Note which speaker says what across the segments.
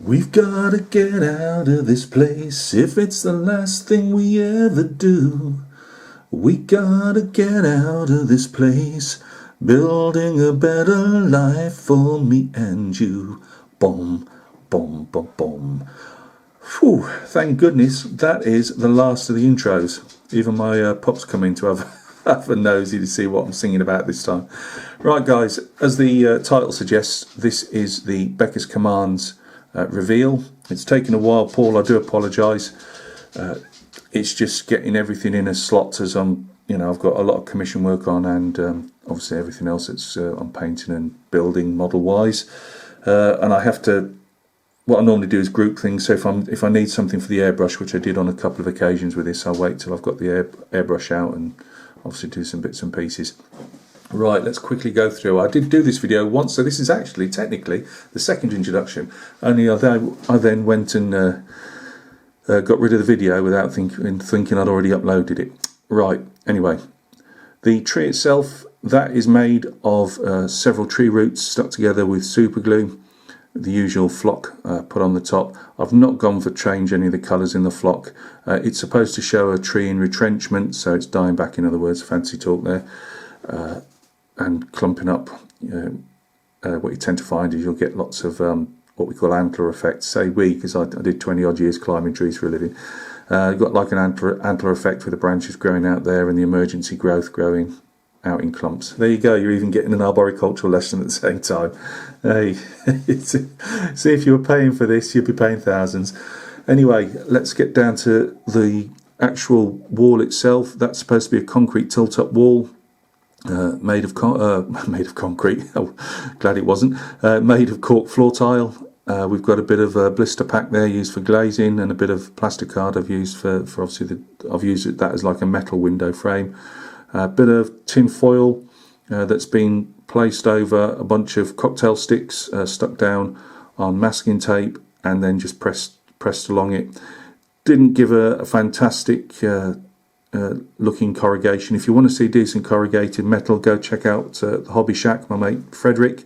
Speaker 1: We've gotta get out of this place if it's the last thing we ever do. We gotta get out of this place, building a better life for me and you. Boom, boom, boom, boom. Whew, thank goodness that is the last of the intros. Even my pop's coming to have a nosy to see what I'm singing about this time. Right guys, as the title suggests, this is the Beccas Commands reveal. It's taken a while, Paul, I do apologise. It's just getting everything in as slots as I've got a lot of commission work on, and obviously everything else that's I'm painting and building model wise, and I have to. What I normally do is group things. So if I need something for the airbrush, which I did on a couple of occasions with this, I'll wait till I've got the airbrush out and obviously do some bits and pieces. Right, let's quickly go through. I did do this video once, so this is actually technically the second introduction. Only I then went and got rid of the video without thinking I'd already uploaded it. Right, anyway, the tree itself, that is made of several tree roots stuck together with super glue. The usual flock put on the top. I've not gone for change any of the colours in the flock. It's supposed to show a tree in retrenchment, so it's dying back, in other words, fancy talk there, and clumping up. What you tend to find is you'll get lots of what we call antler effects. Say we, because I did 20 odd years climbing trees for a living. You've got like an antler effect with the branches growing out there and the emergency growth growing out in clumps. There you go, you're even getting an arboricultural lesson at the same time. Hey, see, if you were paying for this, you'd be paying thousands. Anyway, let's get down to the actual wall itself. That's supposed to be a concrete tilt-up wall, made of concrete. Oh, glad it wasn't. Made of cork floor tile. We've got a bit of a blister pack there used for glazing, and a bit of plasticard I've used for obviously I've used that as like a metal window frame. A bit of tin foil that's been placed over a bunch of cocktail sticks stuck down on masking tape and then just pressed along it. Didn't give a fantastic looking corrugation. If you want to see decent corrugated metal, go check out the Hobby Shack, my mate Frederick.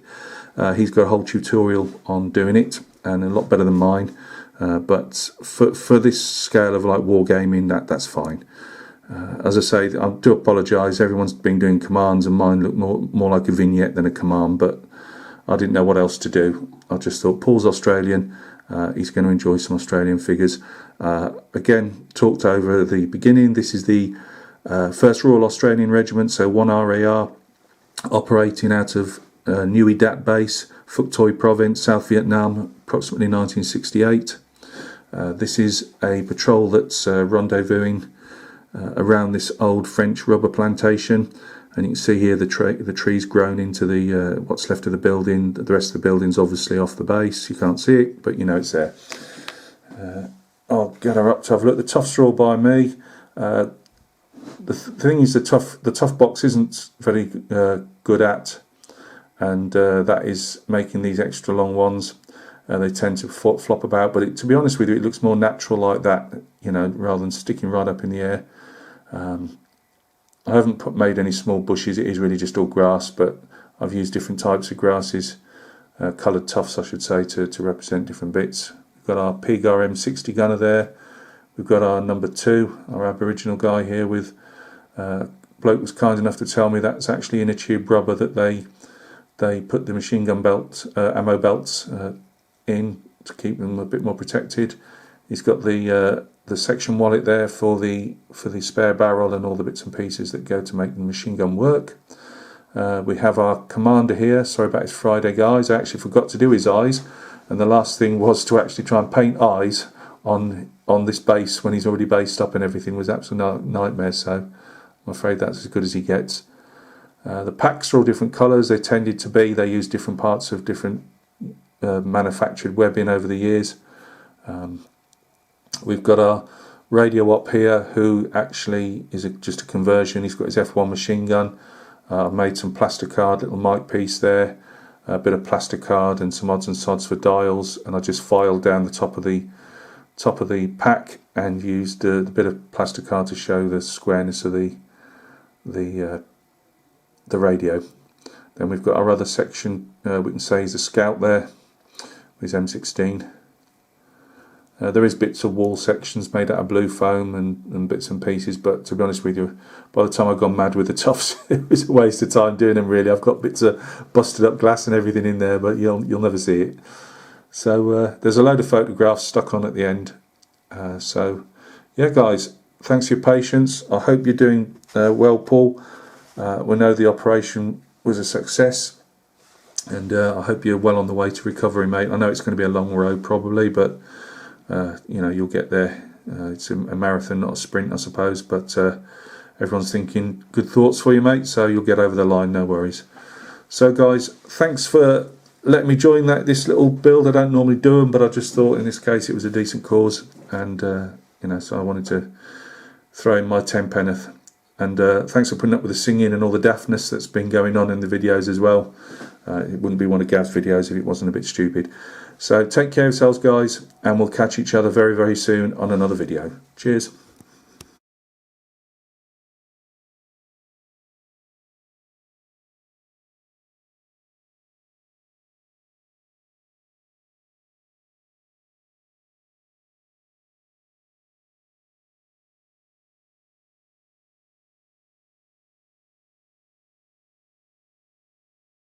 Speaker 1: He's got a whole tutorial on doing it, and a lot better than mine. But for this scale of like wargaming, that's fine. As I say, I do apologise, everyone's been doing commands and mine look more like a vignette than a command, but I didn't know what else to do. I just thought Paul's Australian, he's going to enjoy some Australian figures. Again, talked over at the beginning, this is the 1st Royal Australian Regiment, so 1 RAR, operating out of Nui Dat Base, Phuoc Toi Province, South Vietnam, approximately 1968. This is a patrol that's rendezvousing around this old French rubber plantation, and you can see here the trees grown into the what's left of the building. The rest of the building's obviously off the base. You can't see it, but you know it's there. I'll get her up to have a look. The tough's are all by me. The thing is, the tough box isn't very good at, and that is making these extra long ones. They tend to flop about, but to be honest with you, it looks more natural like that, rather than sticking right up in the air. I haven't made any small bushes. It is really just all grass, but I've used different types of grasses, coloured tufts I should say, to represent different bits. We've got our Pig RM60 gunner there. We've got our number 2, our Aboriginal guy here with bloke was kind enough to tell me that's actually in a tube rubber that they put the machine gun belt, ammo belts in to keep them a bit more protected. He's got the section wallet there for the spare barrel and all the bits and pieces that go to make the machine gun work. We have our commander here. Sorry about his Friday, guys. I actually forgot to do his eyes, and the last thing was to actually try and paint eyes on this base when he's already based up and everything. Was absolute nightmare. So I'm afraid that's as good as he gets. The packs are all different colours. They tended to be. They use different parts of different manufactured webbing over the years. We've got our radio op here, who actually is just a conversion. He's got his F1 machine gun. I've made some plasticard little mic piece there, a bit of plasticard and some odds and sods for dials, and I just filed down the top of the pack and used a bit of plasticard to show the squareness of the radio. Then we've got our other section, we can say is a scout there with his M16. There is bits of wall sections made out of blue foam and bits and pieces, but to be honest with you, by the time I've gone mad with the tufts, it was a waste of time doing them really. I've got bits of busted up glass and everything in there, but you'll never see it. So there's a load of photographs stuck on at the end. So yeah guys, thanks for your patience. I hope you're doing well, Paul. We know the operation was a success, and I hope you're well on the way to recovery, mate. I know it's going to be a long road probably, but you know, you'll get there. It's a marathon, not a sprint, I suppose, but everyone's thinking good thoughts for you, mate, so you'll get over the line, no worries. So guys, thanks for letting me join this little build. I don't normally do them, but I just thought in this case it was a decent cause, and you know, so I wanted to throw in my 10 penneth. And thanks for putting up with the singing and all the daftness that's been going on in the videos as well. It wouldn't be one of Gav's videos if it wasn't a bit stupid. So take care of yourselves guys, and we'll catch each other very, very soon on another video. Cheers.